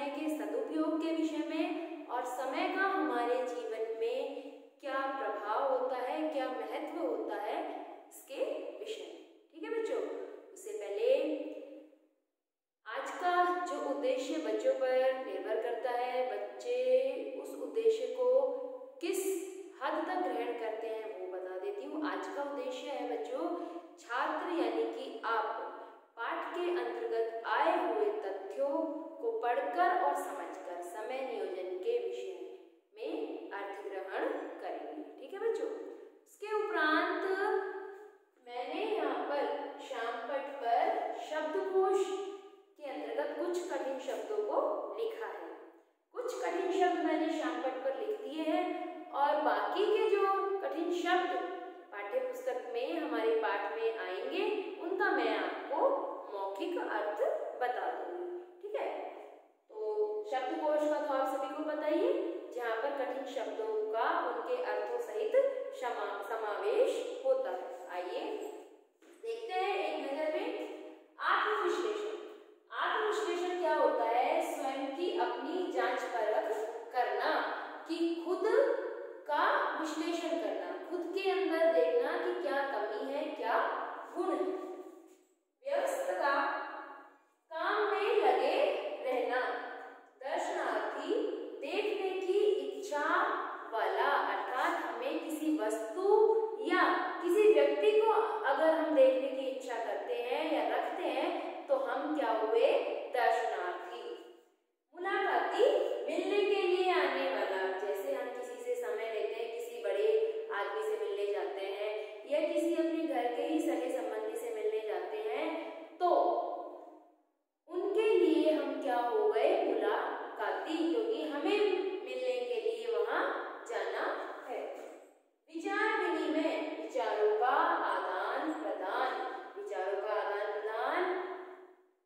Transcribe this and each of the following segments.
समय के सदुपयोग के विषय में और समय का हमारे जीवन में क्या प्रभाव होता है, क्या महत्व होता है, इसके विषय में। ठीक है बच्चों, उससे पहले आज का जो उद्देश्य बच्चों पर निर्भर करता है, बच्चे उस उद्देश्य को किस हद तक ग्रहण करते हैं वो बता देती हूँ। आज का उद्देश्य है बच्चों, छात्र यानी कि आप पाठ के अंतर्गत आए हुए तथ्यों को पढ़कर और समझकर समय नियोजन के विषय में अर्थ ग्रहण करेंगे। ठीक है बच्चों, इसके उपरांत मैंने यहाँ पर श्यामपट्ट पर शब्दकोश के अंतर्गत कुछ कठिन शब्दों को लिखा है। कुछ कठिन शब्द मैंने श्यामपट्ट पर लिख दिए हैं और बाकी के जो कठिन शब्द पाठ्य पुस्तक में हमारे पाठ में आएंगे उनका मैं आपको मौखिक अर्थ बता दूंगी। ठीक है, तो शब्दकोश का तो आप सभी को पता ही, जहाँ पर कठिन शब्दों का उनके अर्थों सहित समावेश होता है। आइए देखते हैं एक नजर में आत्मविश्लेषण। आत्मविश्लेषण क्या होता है? स्वयं की अपनी जांच परख करना, कि खुद का विश्लेषण करना, खुद के अंदर देखना कि क्या कमी है, क्या गुण है। व्यस्तता, काम में लगे रहना, दर्शनार्थी, देखने की इच्छा वाला, अर्थात हमें किसी वस्तु या किसी व्यक्ति को अगर हम देखने की इच्छा करते हैं या रखते हैं तो हम क्या हुए? दर्शनार्थी। मुलाकाती, मिलने के लिए आने वाला, जैसे हम किसी से समय लेते हैं, किसी बड़े आदमी से मिलने जाते हैं या किसी अपने घर के ही सगे संबंधी से मिलने जाते हैं तो उनके लिए हम क्या हो गए? मुलाकाती, क्योंकि हमें मिलने के लिए वहां जाना है। विचार विनिमय, विचारों का आदान प्रदान, विचारों का आदान प्रदान,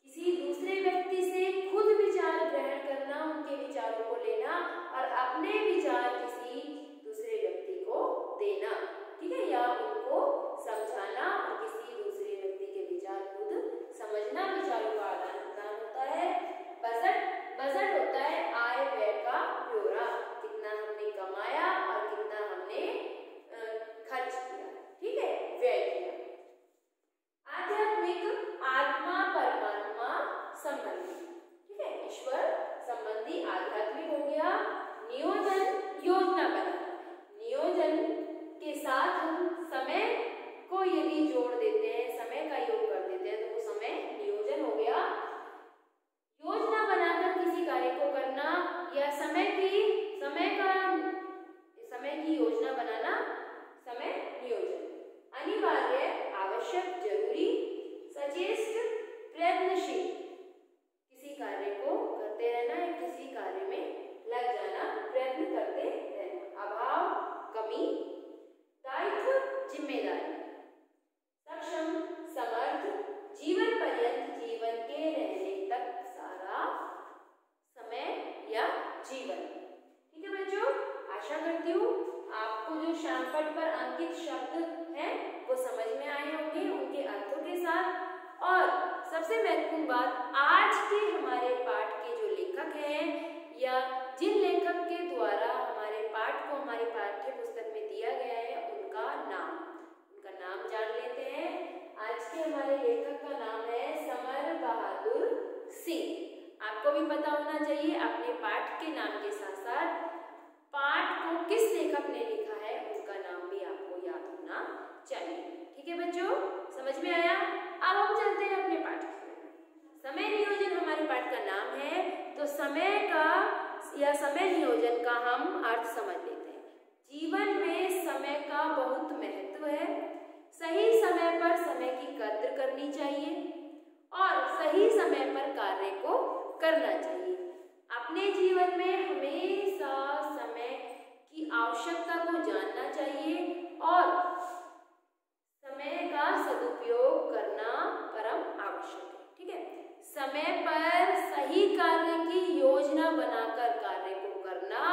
किसी दूसरे व्यक्ति से खुद विचार ग्रहण करना, उनके विचारों को लेना और अपने विचार किसी दूसरे व्यक्ति को देना। ठीक है, या उनको समझाना और किसी दूसरे व्यक्ति के विचार खुद समझना, विचारों का आदान प्रदान होता है। बजट होता है आय व्यय का ब्यौरा, कितना हमने कमाया और कितना हमने खर्च किया। ठीक है, व्यय किया। आध्यात्मिक, आत्मा परमात्मा संबंधी, ठीक है, ईश्वर संबंधी आध्यात्मिक हो गया। नियोजन, योजना बनाना, नियोजन के साथ हम समय को यदि जोड़ देते हैं, समय का योग कर देते हैं तो वो समय नियोजन हो गया। योजना बनाकर किसी कार्य को करना या समय की योजना बनाना, समय नियोजन। अनिवार्य, आवश्यक, जरूरी, सचेष्ट, प्रयत्नशील, किसी कार्य को करते रहना या किसी कार्य में लग जाना, प्रयत्न करते रहना। अभाव, कमी, दायित्व, जिम्मेदारी, सक्षम, समर्थ, जीवन पर्यंत, जीवन के रहने तक सारा समय या जीवन। ठीक है बच्चों, आशा करती हूँ आपको जो श्यामपट्ट पर अंकित शब्द हैं वो समझ में आए होंगे उनके अर्थों के साथ। और सबसे महत्वपूर्ण बात, आज के हमारे पाठ के जो लेखक हैं या जिन लेखक के द्वारा हमारे पाठ को हमारी पाठ्य पुस्तक में दिया गया है उनका नाम जान लेते हैं। आज के हमारे लेखक का नाम है समर बहादुर सिंह। आपको भी पता होना चाहिए अपने पाठ के नाम के साथ साथ पाठ को किस लेखक ने लिखा है उनका नाम भी आपको याद होना चाहिए। ठीक है बच्चों, समझ में आया? अब हम चलते हैं अपने पाठ की। समय नियोजन हमारे पाठ का नाम है, तो समय का या समय नियोजन का हम अर्थ समझ लेते हैं। जीवन में समय का बहुत महत्व है। सही समय पर समय की कद्र करनी चाहिए और सही समय पर कार्य को करना चाहिए। अपने जीवन में हमेशा समय की आवश्यकता को जानना चाहिए और समय का सदुपयोग करना परम आवश्यक है। ठीक है, समय पर सही कार्य की योजना बनाकर कार्य को करना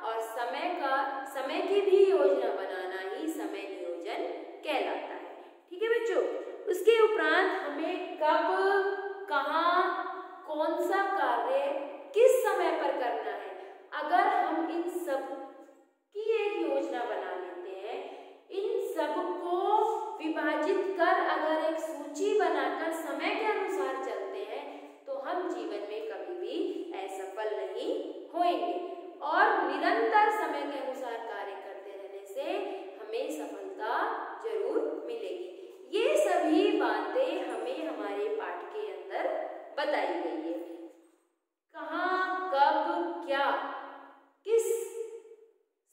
और समय की भी योजना बनाना ही समय नियोजन कहलाता है। ठीक है बच्चों, उसके उपरांत हमें कब, कहाँ, कौन सा कार्य किस समय होंगे और निरंतर समय के अनुसार कार्य करते रहने से हमें सफलता जरूर मिलेगी। ये सभी बातें हमें हमारे पाठ के अंदर बताई गई है। कहाँ, कब, क्या, किस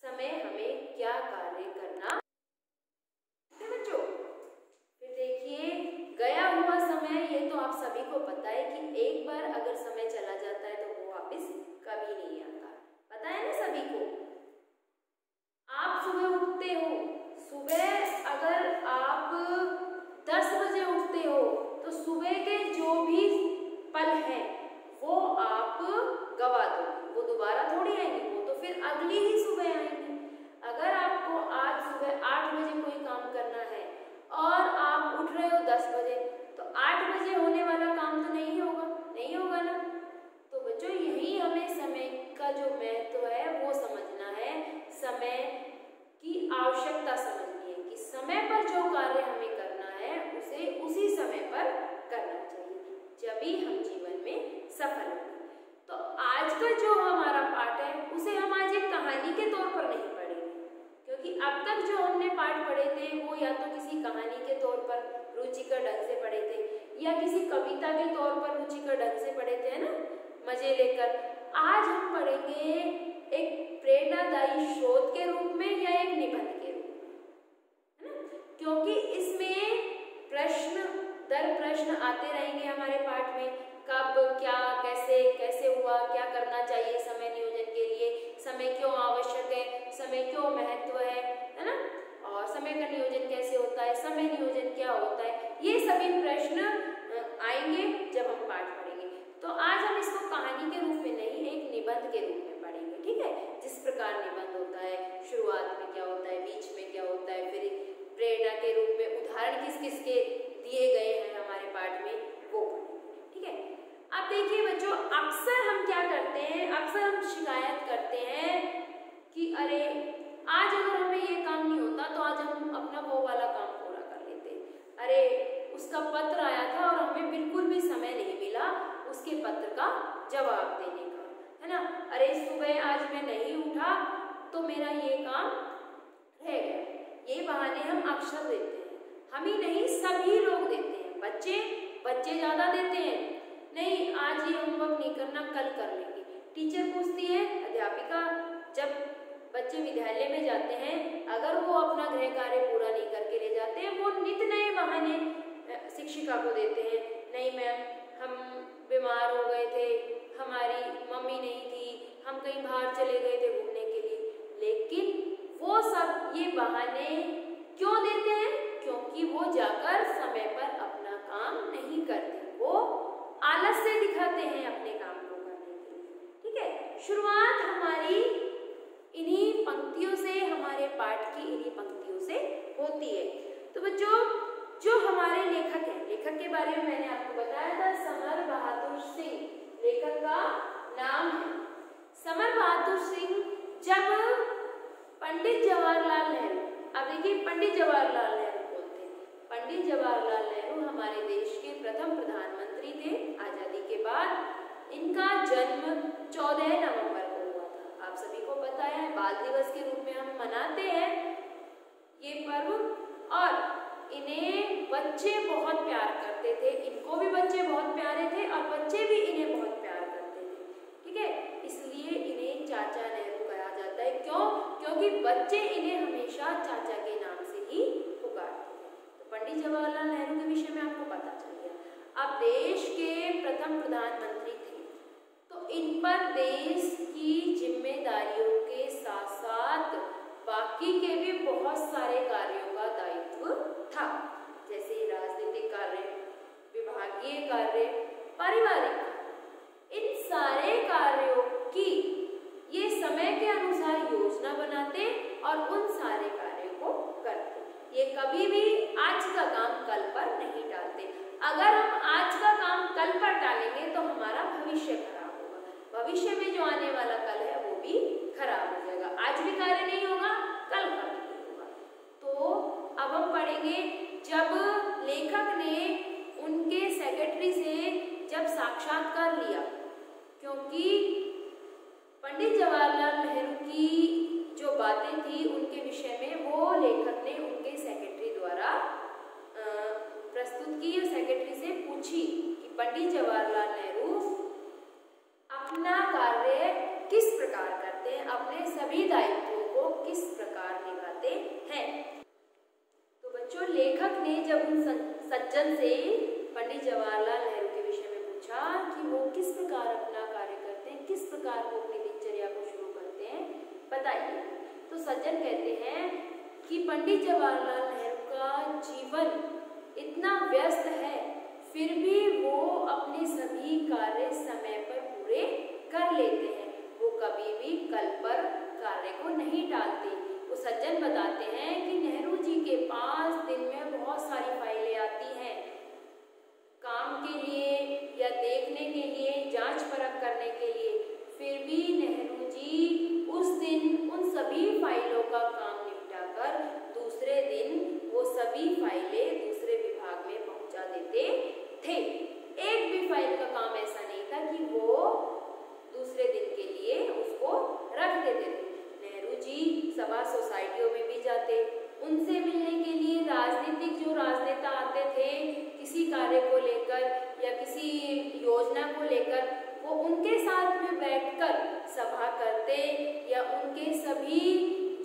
समय हमें क्या कार्य करना है बच्चों। फिर देखिए, गया हुआ समय, ये तो आप सभी को पता है कि एक बार अगर समय चला जाता है तो वो वापस कभी नहीं आता, पता है ना सभी को। आप सुबह उठते हो, सुबह अगर आप 10 बजे उठते हो तो सुबह के जो भी पल हैं वो आप गवा दो, वो दोबारा थोड़ी आएंगे, वो तो फिर अगली ही सुबह आएंगे। अगर आपको आज सुबह 8 बजे कोई काम करना है और आप उठ रहे हो 10 बजे, तो 8 बजे होने वाला काम तो नहीं होगा, नहीं होगा ना। तो बच्चों, यही हमें समय का जो महत्व है वो समझना है, समय की आवश्यकता समझनी है कि समय पर जो कार्य हमें करना है उसे उसी समय पर करना चाहिए, जभी हम जीवन में सफल होंगे। तो आज का जो हमारा पाठ है उसे हम आज एक कहानी के तौर पर नहीं पढ़ेंगे, क्योंकि अब तक जो हमने पाठ पढ़े थे वो या तो किसी कहानी के तौर पर रुचिकर ढंग से पढ़े थे या किसी कविता के तौर पर रुचिकर ढंग से पढ़े थे, है ना, मजे लेकर। आज हम पढ़ेंगे एक प्रेरणादायी शोध के रूप में या एक निबंध के रूप में, है ना, क्योंकि इसमें प्रश्न दर प्रश्न आते रहेंगे हमारे पाठ में। कब, क्या, कैसे, कैसे हुआ, क्या करना चाहिए समय नियोजन के लिए, समय क्यों आवश्यक है, समय क्यों महत्व है ना, और समय का नियोजन कैसे होता है, समय नियोजन क्या होता है, ये सभी प्रश्न आएंगे जब हम पाठ पढ़ेंगे। तो आज हम इसको कहानी के रूप में नहीं, एक निबंध के रूप में पढ़ेंगे, ठीक है। जिस प्रकार निबंध होता है, शुरुआत में क्या होता है, बीच में क्या होता है, फिर प्रेरणा के रूप में उदाहरण किस किस के दिए गए हैं हमारे पाठ में, वो पढ़ेंगे, ठीक है। अब देखिए बच्चों, अक्सर हम क्या करते हैं, अक्सर हम शिकायत करते हैं कि अरे आज अगर हमें ये काम नहीं होता तो आज हम अपना वो वाला काम पूरा कर लेते, अरे उसका पत्र आया था और हमें बिल्कुल भी समय नहीं मिला उसके पत्र का जवाब देने का, है ना, अरे सुबह आज मैं नहीं उठा तो मेरा ये काम रह गया। ये बहाने हम अक्सर देते हैं, हम ही नहीं सभी लोग देते हैं। बच्चे ज़्यादा देते हैं, नहीं आज ये होमवर्क नहीं करना, कल कर लेंगे। टीचर पूछती है, अध्यापिका जब बच्चे विद्यालय में जाते हैं अगर वो अपना गृह कार्य पूरा नहीं करके ले जाते हैं, वो नित नए बहाने शिक्षिका को देते हैं, नहीं मैम हम बीमार हो गए थे, हमारी मम्मी नहीं थी, हम कहीं बाहर चले गए थे घूमने के लिए। लेकिन वो सब ये बहाने क्यों देते हैं? क्योंकि वो जाकर समय पर अपना काम नहीं करते, वो आलस से दिखाते हैं अपने काम को करने के लिए, ठीक है। शुरुआत हमारी इन्हीं पंक्तियों से, हमारे पाठ की इन्हीं पंक्तियों से होती है। तो बच्चों, जो हमारे लेखक हैं, लेखक के बारे में मैंने आपको बताया था, समर बहादुर सिंह लेखक का नाम है। समर बहादुर सिंह जब पंडित जवाहरलाल नेहरू, अब देखिए पंडित जवाहरलाल नेहरू बोलते हैं, पंडित जवाहरलाल नेहरू हमारे देश के प्रथम प्रधानमंत्री थे आजादी के बाद। इनका जन्म 14 नवंबर को हुआ था, आप सभी को पता है, बाल दिवस के रूप में हम मनाते हैं ये पर्व। और इन्हें बच्चे बहुत प्यार करते थे, इनको भी बच्चे बहुत प्यारे थे और बच्चे भी इन्हें बहुत प्यार करते थे, ठीक है। इसलिए इन्हें चाचा नेहरू कहा जाता है। क्यों? क्योंकि बच्चे इन्हें हमेशा चाचा के नाम से ही पुकारते थे। तो पंडित जवाहरलाल नेहरू के विषय में आपको पता चल गया। अब देश के प्रथम प्रधानमंत्री थे, तो इन पर देश की जिम्मेदारियों के साथ साथ बाकी के भी बहुत सारे कार्यों का दायित्व था, जैसे राजनीतिक कार्य, विभागीय कार्य, पारिवारिक। इन सारे कार्यों की ये समय के अनुसार योजना बनाते और उन सारे कार्यों को करते। ये कभी भी आज का काम कल पर नहीं टालते। अगर हम आज का काम कल पर टालेंगे तो हमारा भविष्य खराब होगा, भविष्य में जो आने वाला कल है वो भी खराब हो जाएगा। आज भी कार्य नहीं होगा, कल का भी नहीं होगा। तो अब हम पढ़ेंगे, जब लेखक ने उनके सेक्रेटरी से जब साक्षात्कार लिया, क्योंकि पंडित जवाहरलाल नेहरू की जो बातें थी उनके विषय में वो लेखक ने उनके सेक्रेटरी द्वारा प्रस्तुत की या सेक्रेटरी से पूछी कि पंडित जवाहरलाल नेहरू अपना कार्य किस प्रकार करते हैं, अपने सभी दायित्वों को किस प्रकार निभाते हैं। तो बच्चों, लेखक ने जब उन सज्जन से पंडित जवाहरलाल नेहरू के विषय में पूछा कि वो किस प्रकार अपना कार्य करते हैं, किस प्रकार वो अपनी दिनचर्या को शुरू करते हैं, बताइए। तो सज्जन कहते हैं कि पंडित जवाहरलाल नेहरू का जीवन इतना व्यस्त है, फिर भी वो अपने सभी कार्य समय पर पूरे कर लेते हैं। वो कभी भी कल पर कार्य को नहीं टालते। वो सज्जन बताते हैं कि नेहरू जी के पास दिन में बहुत सारी फाइलें आती हैं, काम के लिए या देखने के लिए, जांच परख करने के लिए, फिर भी नेहरू जी उस दिन उन सभी फाइलों का काम निपटाकर दूसरे दिन वो सभी फाइलें दूसरे विभाग में पहुंचा देते थे। एक भी फाइल का काम ऐसा नहीं था कि वो दूसरे दिन के लिए उसको रख देते थे। नेहरू जी सभा सोसाइटियों में भी जाते, उनसे मिलने के लिए राजनीतिक जो राजनेता आते थे किसी कार्य को लेकर या किसी योजना को लेकर, वो उनके साथ में बैठकर सभा करते या उनके सभी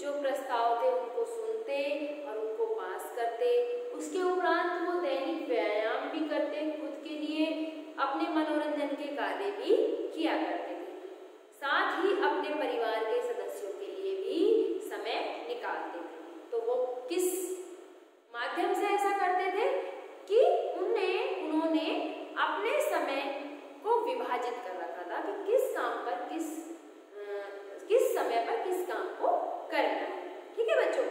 जो प्रस्ताव थे उनको सुनते और उनको पास करते। उसके उपरांत वो दैनिक व्यायाम भी करते, खुद के लिए अपने मनोरंजन के कार्य भी किया करते थे, साथ ही अपने परिवार के सदस्यों के लिए भी समय निकालते थे। तो वो किस माध्यम से ऐसा करते थे कि उन्होंने अपने समय को विभाजित कर रखा था कि किस काम पर किस समय पर किस काम को करना है। ठीक है बच्चों,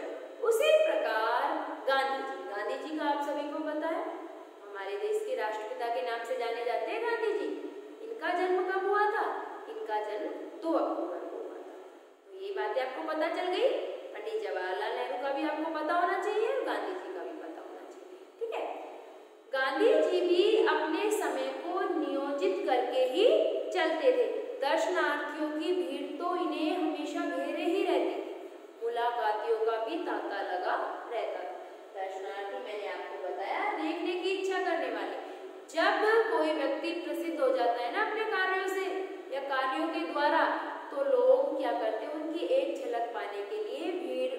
उसी प्रकार गांधी जी का आप सभी को पता है, हमारे देश के राष्ट्रपिता के नाम से जाने जाते हैं गांधी जी। इनका जन्म कब हुआ था? इनका जन्म 2 अक्टूबर को हुआ था। तो ये बातें आपको पता चल गई। पंडित जवाहरलाल नेहरू का भी आपको पता होना चाहिए और गांधी जी का भी पता होना चाहिए। ठीक है, गांधी जी भी अपने समय को नियोजित करके ही चलते थे। दर्शनार्थियों की भीड़ तो इन्हें हमेशा घेरे ही रहती थी, मुलाकातियों का भी तांता लगा रहता था। दर्शनार्थी मैंने आपको बताया, देखने की इच्छा करने वाले। जब कोई व्यक्ति प्रसिद्ध हो जाता है ना अपने कार्यों से या कार्यों के द्वारा, तो लोग क्या करते हैं, उनकी एक झलक पाने के लिए भीड़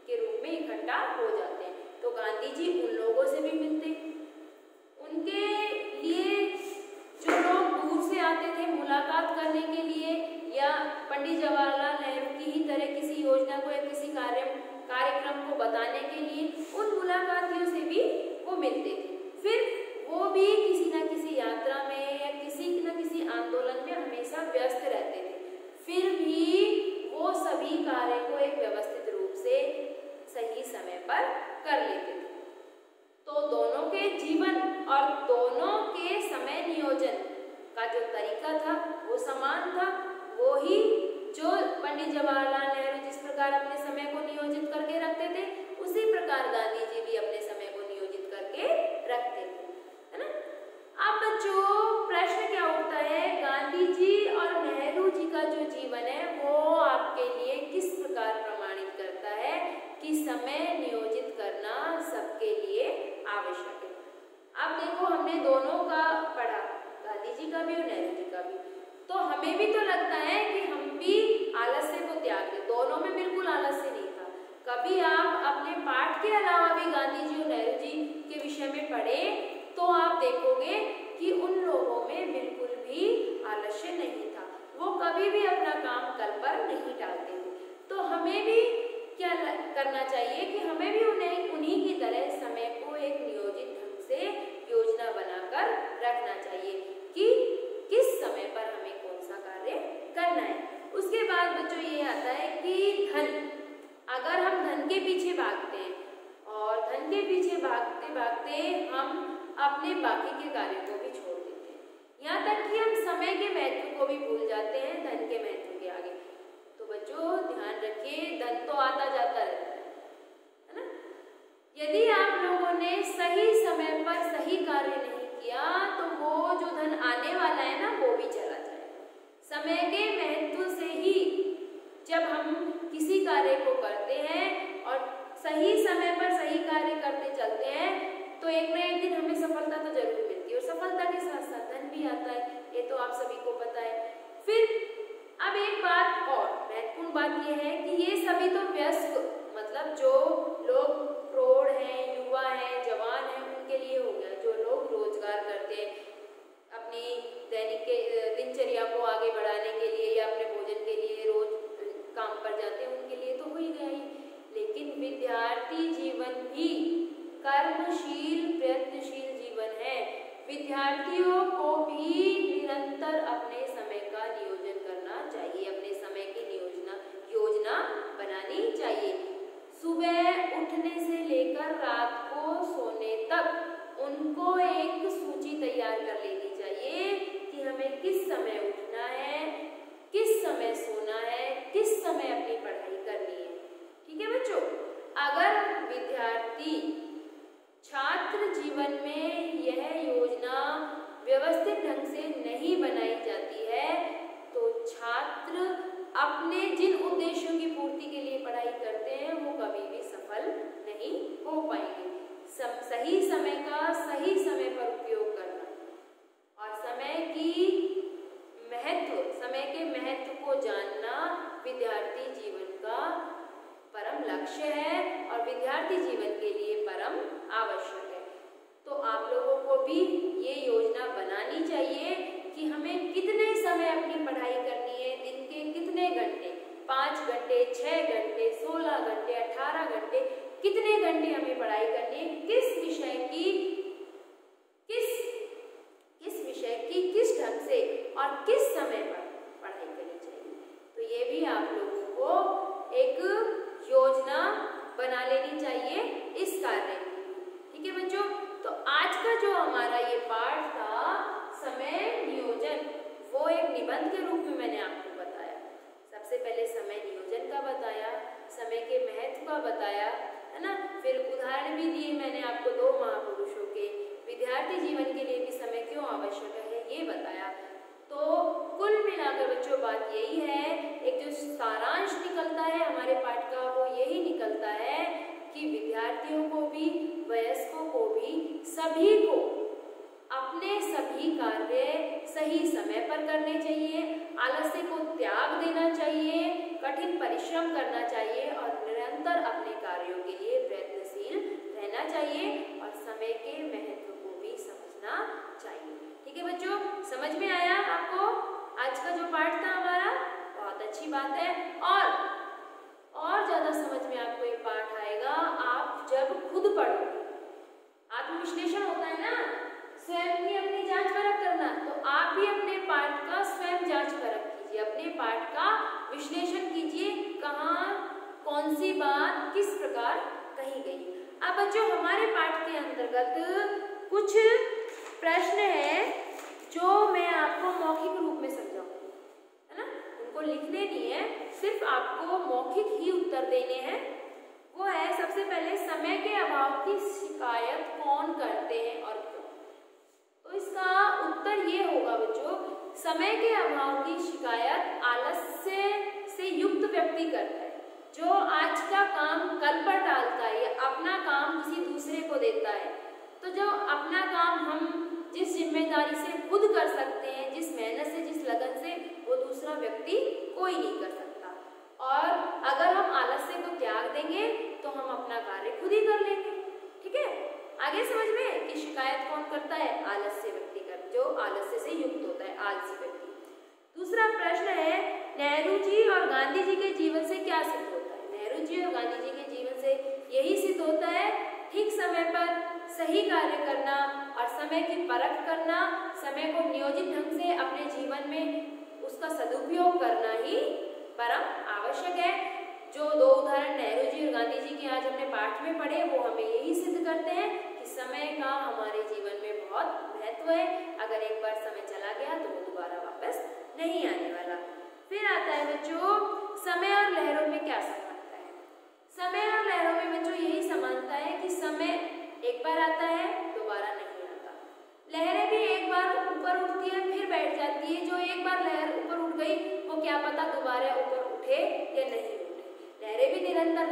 के रूप में इकट्ठा हो जाते हैं। तो गांधी जी उन लोगों से भी मिलते, उनके लिए जो लोग दूर से आते थे मुलाकात करने के लिए या पंडित जवाहरलाल नेहरू की ही तरह किसी योजना को या किसी कार्यक्रम को बताने के लिए, उन मुलाकातियों से भी वो मिलते थे। फिर वो भी किसी न किसी यात्रा में या किसी न किसी आंदोलन में हमेशा व्यस्त रहते थे, फिर भी वो सभी कार्य को एक व्यवस्थित रूप से सही समय पर कर लेते थे। तो दोनों के जीवन और दोनों के समय नियोजन का जो तरीका था वो समान था। वो ही जो पंडित जवाहरलाल नेहरू जिस प्रकार अपने समय को नियोजित करके रखते थे, उसी प्रकार गांधी जी भी अपने समय को नियोजित करके रखते थे, है ना। अब बच्चों, प्रश्न क्या उठता है, गांधी जी और नेहरू जी का जो जीवन है वो आपके लिए किस प्रकार प्रमाणित करता है कि समय नियोजित करना सबके लिए आवश्यक है। अब देखो, हमने दोनों का पढ़ा, गांधी जी का भी और नेहरू जी का भी। तो हमें भी तो लगता है कि हम भी आलस्य को त्याग दें। दोनों में बिल्कुल आलस्य नहीं था। कभी आप अपने पाठ के अलावा भी गांधी जी और नेहरू जी के विषय में पढ़े तो आप देखोगे कि उन लोगों में बिल्कुल भी आलस्य नहीं था। वो कभी भी अपना काम कल पर नहीं टालते थे। तो हमें भी क्या करना चाहिए कि हमें भी उन्हीं की तरह समय को एक नियोजित ढंग से योजना बनाकर रखना चाहिए कि किस समय पर हमें कौन सा कार्य करना है। उसके बाद बच्चों ये आता है कि धन, अगर हम धन के पीछे भागते हैं और धन के पीछे भागते भागते हम अपने बाकी के कार्य को भी छोड़ देते हैं, यहाँ तक कि हम समय के महत्व को भी भूल जाते हैं धन के महत्व के आगे। तो बच्चों ध्यान रखिए, धन तो आता जाता रहता है ना। यदि आप लोगों ने सही समय पर सही कार्य नहीं किया तो वो जो धन आने वाला है ना वो भी चला जाएगा। समय के महत्व से ही जब हम किसी कार्य को करते हैं और सही समय पर सही कार्य करते चलते हैं तो एक ना एक दिन हमें सफलता तो जरूर मिलती है और सफलता के साथ साथ धन भी आता है, ये तो आप सभी को पता है। फिर अब एक बात और महत्वपूर्ण बात यह है कि ये सभी तो वयस्क मतलब जो लोग प्रौढ़ हैं, युवा हैं, जवान हैं, उनके लिए हो गया। जो लोग रोजगार करते हैं अपनी दैनिक के दिनचर्या को आगे बढ़ाने के लिए या अपने भोजन के लिए रोज काम पर जाते हैं, उनके लिए तो हो ही गया ही। लेकिन विद्यार्थी जीवन भी कर्मशील प्रयत्नशील जीवन है। विद्यार्थियों को भी निरंतर अपने समय का नियोजन करना चाहिए, अपने समय की योजना बनानी चाहिए। सुबह उठने से लेकर रात को सोने तक उनको एक सूची तैयार कर लेनी चाहिए कि हमें किस समय उठना है, किस समय सोना है, किस समय अपनी पढ़ाई करनी है। ठीक है बच्चों, अगर विद्यार्थी छात्र जीवन में यह योजना व्यवस्थित ढंग से नहीं बनाई जाती है तो छात्र अपने जिन उद्देश्यों की पूर्ति के लिए पढ़ाई करते हैं वो कभी भी सफल नहीं हो पाएंगे। सही समय का सही समय पर उपयोग करना और समय के महत्व को जानना विद्यार्थी जीवन का परम लक्ष्य है और विद्यार्थी जीवन के लिए परम आवश्यक है। तो आप लोगों को भी ये योजना बनानी चाहिए कि हमें कितने समय अपनी पढ़ाई करनी है, दिन के कितने घंटे, 5 घंटे, 6 घंटे, 16 घंटे, 18 घंटे, कितने घंटे हमें पढ़ाई करनी है, किस विषय की किस ढंग से और किस समय पर पढ़ाई करनी चाहिए। तो ये भी आप लोगों को एक योजना बना लेनी चाहिए इस कार्य की। ठीक है बच्चों, तो आज का जो हमारा ये पाठ था समय नियोजन, वो एक निबंध के रूप में मैंने आपको बताया। सबसे पहले समय नियोजन का बताया, समय के महत्व का बताया, है ना। फिर उदाहरण भी दिए मैंने आपको 2 महापुरुषों के। विद्यार्थी जीवन के लिए भी समय क्यों आवश्यक है ये बताया। तो कुल मिलाकर बच्चों बात यही है, एक जो सारांश निकलता है हमारे पाठ का वो यही निकलता है कि विद्यार्थियों को भी, वयस्कों को भी, सभी को अपने सभी कार्य सही समय पर करने चाहिए, आलस्य को त्याग देना चाहिए, कठिन परिश्रम करना चाहिए और निरंतर अपने कार्यों के लिए प्रयत्नशील रहना चाहिए और समय के महत्व को भी समझना चाहिए। ठीक है बच्चों, समझ में आया आपको आज का जो पाठ था हमारा? बहुत अच्छी बात है। और ज्यादा समझ में आपको ये पाठ आएगा आप जब खुद पढ़ोगे। आत्मविश्लेषण होता है ना, स्वयं की अपनी जांच परख करना, तो आप भी अपने पाठ का स्वयं जांच परख कीजिए, अपने पाठ का विश्लेषण कीजिए, कहाँ कौन सी बात किस प्रकार कही गई। अब बच्चों हमारे पाठ के अंतर्गत कुछ प्रश्न हैं जो मैं आपको मौखिक रूप में समझाऊंगी, है ना। उनको लिखने नहीं है, सिर्फ आपको मौखिक ही उत्तर देने हैं। वो है सबसे पहले, समय के अभाव की शिकायत कौन करते हैं और क्यों। तो इसका उत्तर ये होगा बच्चों, समय के अभाव की शिकायत आलस्य से युक्त व्यक्ति करता है, जो आज का काम कल पर टालता है या अपना काम किसी दूसरे को देता है। तो जो अपना काम हम जिस जिम्मेदारी से खुद कर सकते हैं, जिस मेहनत से, जिस लगन से, वो दूसरा व्यक्ति कोई नहीं कर सकता। और अगर हम आलस्य को त्याग देंगे तो हम अपना कार्य खुद ही कर लेंगे। ठीक है, आगे समझ में कि शिकायत कौन करता है? आलस्य व्यक्ति कर, जो आलस्य से युक्त होता है, आलसी व्यक्ति। दूसरा प्रश्न है, नेहरू जी और गांधी जी के जीवन से क्या सिद्ध होता है? नेहरू जी और गांधी जी के जीवन से यही सिद्ध होता है, ठीक समय पर सही कार्य करना और समय की परख करना, समय को नियोजित ढंग से अपने जीवन में उसका सदुपयोग करना ही परम आवश्यक है। जो 2 उदाहरण नेहरू जी और गांधी जी के आज हमने पाठ में पढ़े वो हमें यही सिद्ध करते हैं कि समय का हमारे जीवन में बहुत महत्व है। अगर एक बार समय चला गया तो वो दोबारा वापस नहीं आने वाला। फिर आता है बच्चों, समय और लहरों में क्या समानता है? समय और लहरों में बच्चों यही समानता है कि समय एक बार आता है, दोबारा नहीं आता। लहरें भी एक बार ऊपर उठती है फिर बैठ जाती है। जो एक बार लहर ऊपर उठ गई वो क्या पता दोबारा ऊपर उठे उठे या नहीं उठे। लहरें भी निरंतर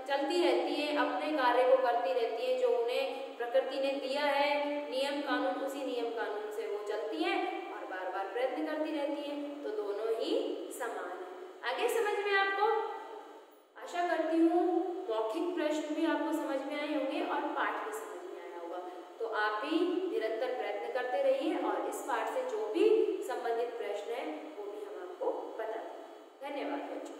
चलती रहती हैं, अपने कार्य को करती रहती हैं, जो उन्हें प्रकृति ने दिया है नियम कानून, उसी नियम कानून से वो चलती हैं और बार बार प्रयत्न करती रहती हैं, तो दोनों ही समान है। आगे समझ में आपको? आशा करती हूँ मौखिक प्रश्न भी आपको समझ में आए होंगे और पाठ भी समझ में आया होगा। तो आप भी निरंतर प्रयत्न करते रहिए और इस पाठ से जो भी संबंधित प्रश्न है वो भी हम आपको बता दें। धन्यवाद बच्चों।